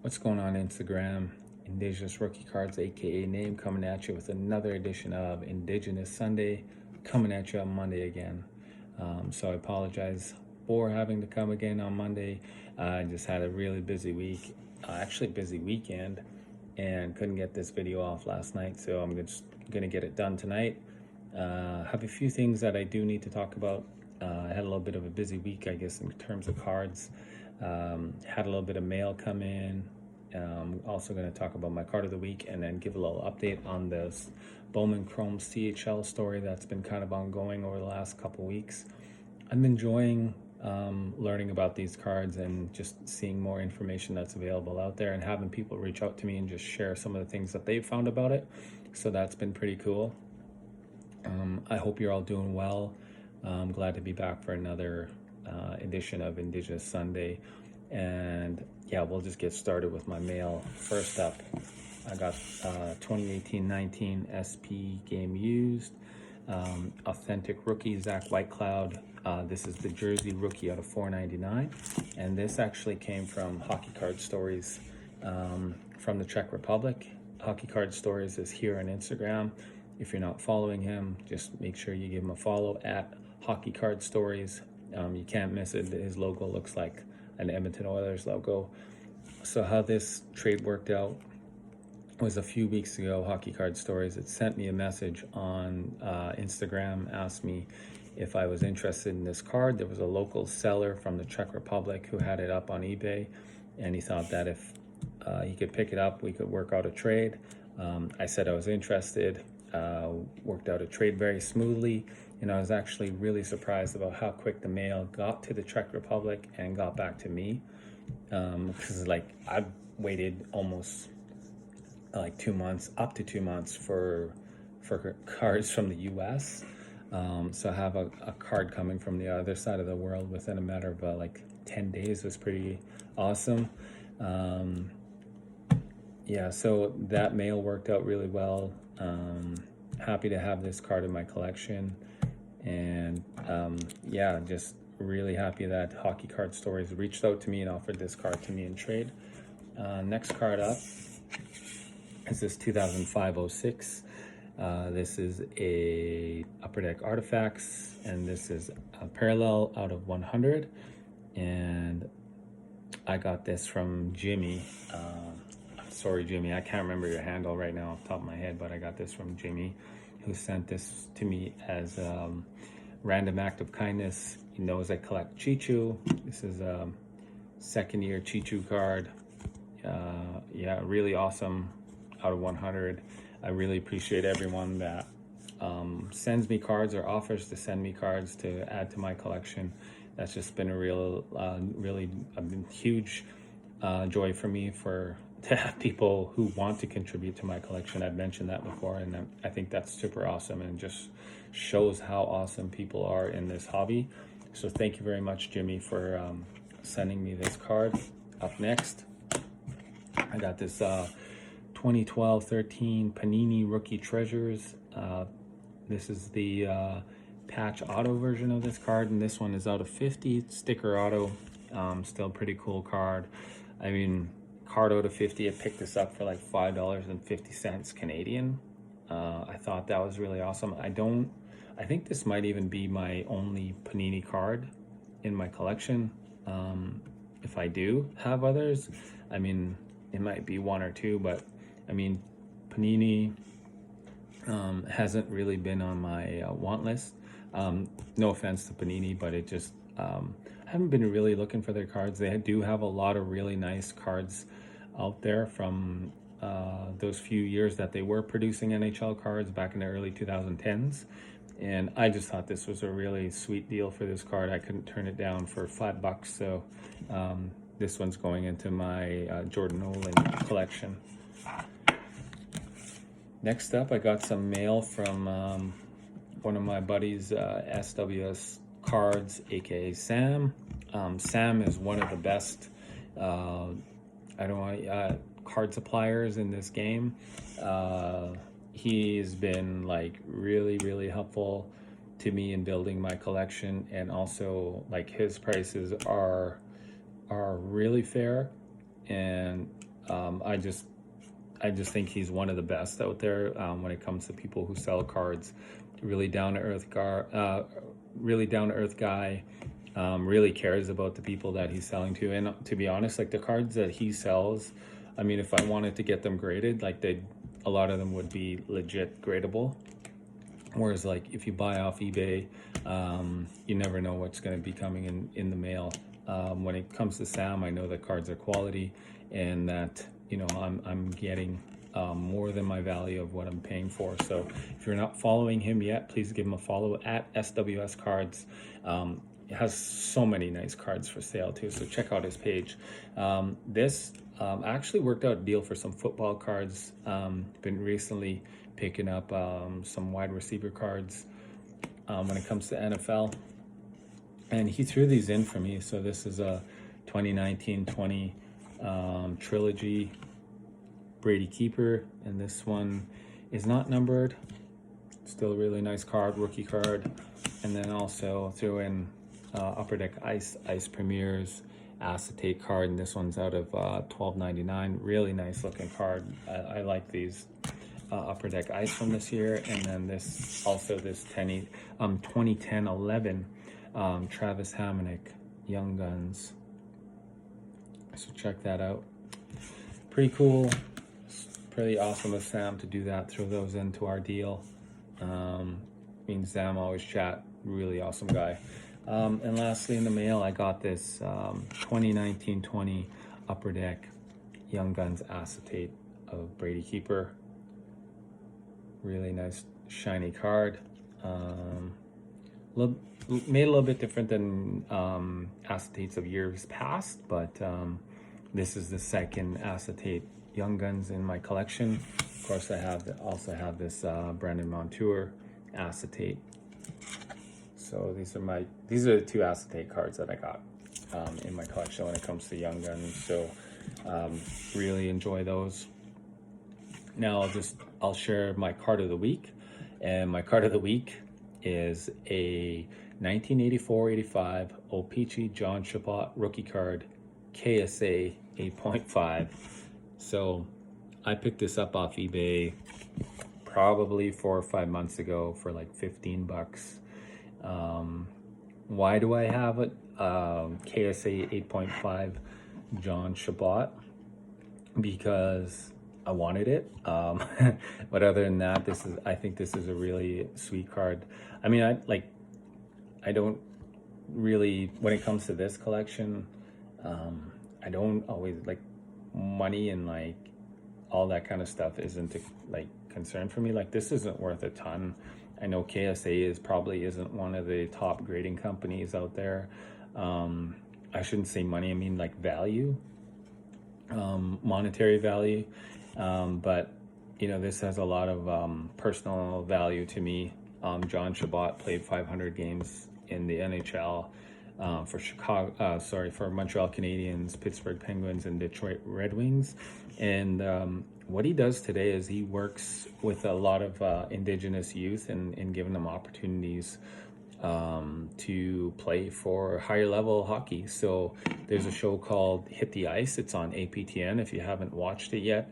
What's going on Instagram? Indigenous Rookie Cards, aka Name, coming at you with another edition of Indigenous Sunday, coming at you on Monday again. So I apologize for having to come again on Monday. I just had a really busy week, actually busy weekend, and couldn't get this video off last night, so I'm just gonna get it done tonight. Have a few things that I do need to talk about. I had a little bit of a busy week, I guess, in terms of cards. Had a little bit of mail come in. Also going to talk about my card of the week and then give a little update on this Bowman Chrome CHL story that's been kind of ongoing over the last couple weeks. I'm enjoying learning about these cards and just seeing more information that's available out there and having people reach out to me and just share some of the things that they've found about it. So that's been pretty cool. I hope you're all doing well. I'm glad to be back for another edition of Indigenous Sunday. And yeah, we'll just get started with my mail. First up, I got 2018-19 SP game used. Authentic rookie, Zach Whitecloud. This is the jersey rookie out of $4.99. And this actually came from Hockey Card Stories from the Czech Republic. Hockey Card Stories is here on Instagram. If you're not following him, just make sure you give him a follow at Hockey Card Stories. You can't miss it. His logo looks like an Edmonton Oilers logo. So how this trade worked out was a few weeks ago. Hockey Card Stories had sent me a message on Instagram, asked me if I was interested in this card. There was a local seller from the Czech Republic who had it up on eBay, and he thought that if he could pick it up, we could work out a trade. I said I was interested. Worked out a trade very smoothly, and I was actually really surprised about how quick the mail got to the Czech Republic and got back to me, because I've waited almost like 2 months, up to 2 months for cards from the US. So I have a card coming from the other side of the world within a matter of like 10 days was pretty awesome. Yeah, so that mail worked out really well. Happy to have this card in my collection, and yeah, just really happy that Hockey Card Stories reached out to me and offered this card to me in trade. Next card up is this 2005-06. This is a Upper Deck Artifacts, and this is a parallel out of 100, and I got this from Jimmy. Sorry, Jimmy, I can't remember your handle right now off the top of my head, but I got this from Jimmy, who sent this to me as a random act of kindness. He knows I collect Chichu. This is a second year Chichu card. Yeah, really awesome out of 100. I really appreciate everyone that sends me cards or offers to send me cards to add to my collection. That's just been a really huge joy for me to have people who want to contribute to my collection. I've mentioned that before, and I think that's super awesome and just shows how awesome people are in this hobby. So thank you very much, Jimmy, for sending me this card. Up next, I got this 2012-13 Panini Rookie Treasures. This is the patch auto version of this card, and this one is out of 50, sticker auto. Still pretty cool card. I mean, card out of 50, I picked this up for like $5.50 Canadian. I thought that was really awesome. I think this might even be my only Panini card in my collection. If I do have others, I mean, it might be one or two, but I mean, Panini hasn't really been on my want list. No offense to Panini, but it just, I haven't been really looking for their cards. They do have a lot of really nice cards out there from those few years that they were producing NHL cards back in the early 2010s. And I just thought this was a really sweet deal for this card. I couldn't turn it down for $5, so this one's going into my Jordan Nolan collection. Next up, I got some mail from one of my buddies, SWS Cards, aka Sam. Sam is one of the best card suppliers in this game. He's been like really helpful to me in building my collection, and also like his prices are really fair, and I just think he's one of the best out there when it comes to people who sell cards. Really down to earth guy. Really cares about the people that he's selling to. And to be honest, like the cards that he sells, I mean, if I wanted to get them graded, like a lot of them would be legit gradable. Whereas like if you buy off eBay, you never know what's going to be coming in the mail. When it comes to Sam, I know that cards are quality, and that, you know, I'm getting more than my value of what I'm paying for. So if you're not following him yet, please give him a follow at SWS Cards. It has so many nice cards for sale too, so check out his page. This actually worked out a deal for some football cards. Been recently picking up some wide receiver cards when it comes to NFL. And he threw these in for me. So this is a 2019-20 trilogy Brady Keeper, and this one is not numbered. Still a really nice card, rookie card. And then also threw in Upper Deck Ice Premiers acetate card, and this one's out of $12.99. Really nice looking card. I like these Upper Deck Ice from this year. And then this 2010-11 Travis Hamonic Young Guns. So check that out. Pretty cool. Pretty awesome of Sam to do that, throw those into our deal. Me and Sam always chat. Really awesome guy. And lastly, in the mail, I got this 2019-20 Upper Deck Young Guns acetate of Brady Keeper. Really nice shiny card. Made a little bit different than acetates of years past, but this is the second acetate Young Guns in my collection. Of course, I also have this Brandon Montour acetate. So these are the two acetate cards that I got in my collection when it comes to Young Guns. So really enjoy those. Now I'll share my card of the week, and my card of the week is a 1984-85 OPC John Chabot rookie card, KSA 8.5. So I picked this up off eBay probably 4 or 5 months ago for like $15. Why do I have it? KSA 8.5 John Chabot, because I wanted it. But other than that, I think this is a really sweet card. I mean, I don't really, when it comes to this collection, I don't always like money, and like all that kind of stuff isn't like concern for me. Like this isn't worth a ton. I know KSA probably isn't one of the top grading companies out there. I shouldn't say money, I mean like value, monetary value. But you know, this has a lot of personal value to me. John Chabot played 500 games in the NHL for Montreal Canadiens, Pittsburgh Penguins, and Detroit Red Wings. And what he does today is he works with a lot of Indigenous youth and giving them opportunities to play for higher level hockey. So there's a show called Hit the Ice. It's on APTN if you haven't watched it yet.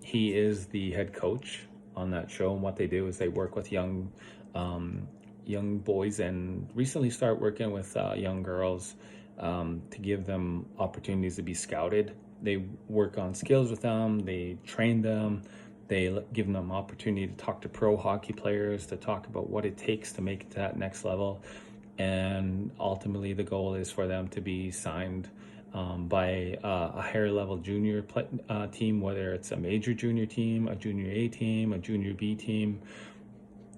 He is the head coach on that show, and what they do is they work with young boys, and recently start working with young girls to give them opportunities to be scouted. They work on skills with them, they train them, they give them opportunity to talk to pro hockey players, to talk about what it takes to make it to that next level. And ultimately the goal is for them to be signed by a higher level junior team, whether it's a major junior team, a junior A team, a junior B team.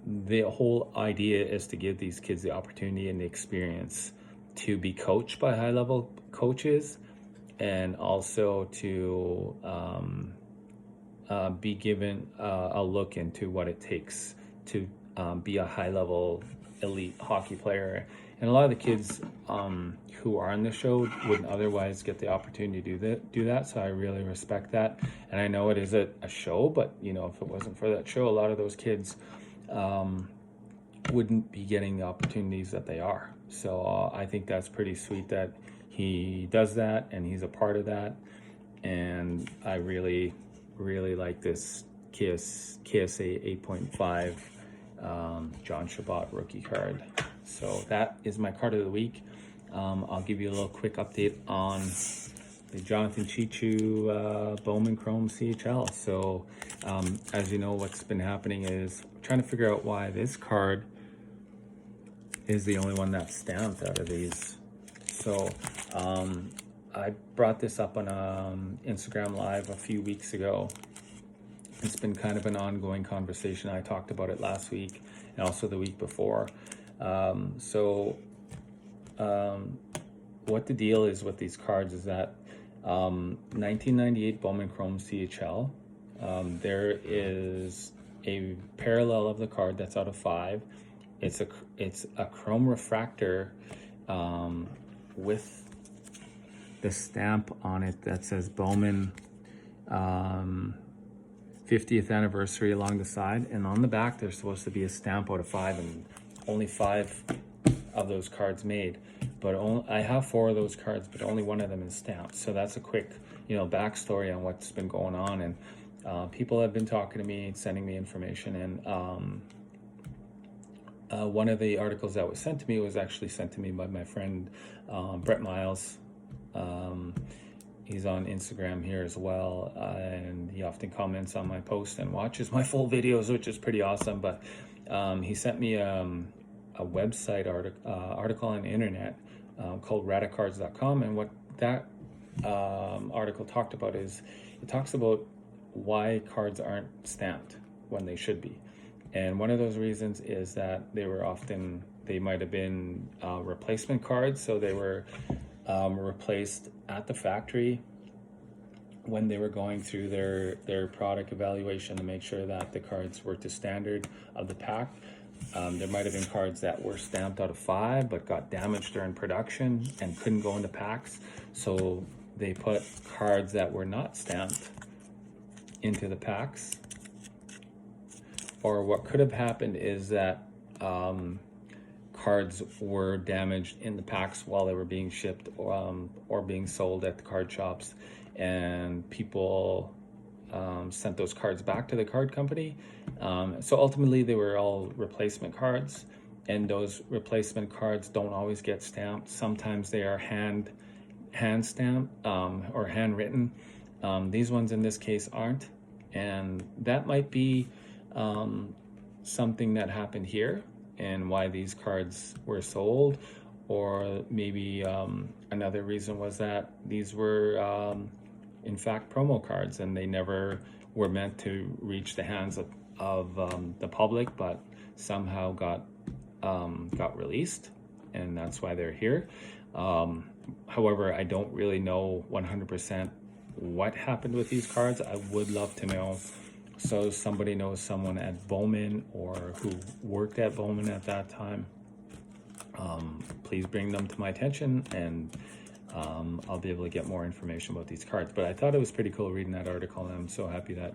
The whole idea is to give these kids the opportunity and the experience to be coached by high level coaches, and also to be given a look into what it takes to be a high level elite hockey player. And a lot of the kids who are on the show wouldn't otherwise get the opportunity to do that. So I really respect that. And I know it is a show, but you know, if it wasn't for that show, a lot of those kids wouldn't be getting the opportunities that they are. So I think that's pretty sweet that he does that, and he's a part of that. and I really like this KSA 8.5 John Chabot rookie card. So that is my card of the week. I'll give you a little quick update on the Jonathan Chichu Bowman Chrome CHL. So as you know, what's been happening is trying to figure out why this card is the only one that's stamped out of these. So I brought this up on Instagram Live a few weeks ago. It's been kind of an ongoing conversation. I talked about it last week and also the week before. What the deal is with these cards is that 1998 Bowman Chrome CHL, there is a parallel of the card that's out of 5. It's a chrome refractor with the stamp on it that says Bowman 50th anniversary along the side, and on the back there's supposed to be a stamp out of 5, and only 5 of those cards made. But I have 4 of those cards, but only one of them is stamped. So that's a quick, backstory on what's been going on. And people have been talking to me, sending me information, and one of the articles that was sent to me was actually sent to me by my friend Brett Miles. He's on Instagram here as well, and he often comments on my posts and watches my full videos, which is pretty awesome. But he sent me a website article on the internet called radacards.com, and what that article talked about is it talks about why cards aren't stamped when they should be. And one of those reasons is that they might have been replacement cards, so they were replaced at the factory when they were going through their product evaluation to make sure that the cards were to standard of the pack. There might have been cards that were stamped out of 5 but got damaged during production and couldn't go into packs, so they put cards that were not stamped into the packs. Or what could have happened is that cards were damaged in the packs while they were being shipped or being sold at the card shops, and people sent those cards back to the card company. So ultimately they were all replacement cards, and those replacement cards don't always get stamped. Sometimes they are hand stamped or handwritten. These ones in this case aren't, and that might be something that happened here and why these cards were sold. Or maybe another reason was that these were in fact promo cards, and they never were meant to reach the hands of the public, but somehow got released, and that's why they're here. However, I don't really know 100% what happened with these cards. I would love to know. So if somebody knows someone at Bowman or who worked at Bowman at that time, please bring them to my attention, and I'll be able to get more information about these cards. But I thought it was pretty cool reading that article, and I'm so happy that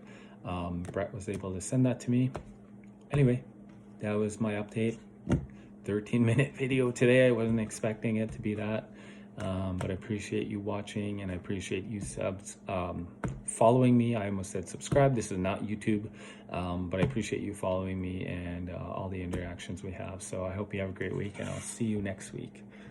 Brett was able to send that to me. Anyway, that was my update. 13-minute video today. I wasn't expecting it to be that. But I appreciate you watching, and I appreciate you following me. I almost said subscribe. This is not YouTube, but I appreciate you following me and all the interactions we have. So I hope you have a great week, and I'll see you next week.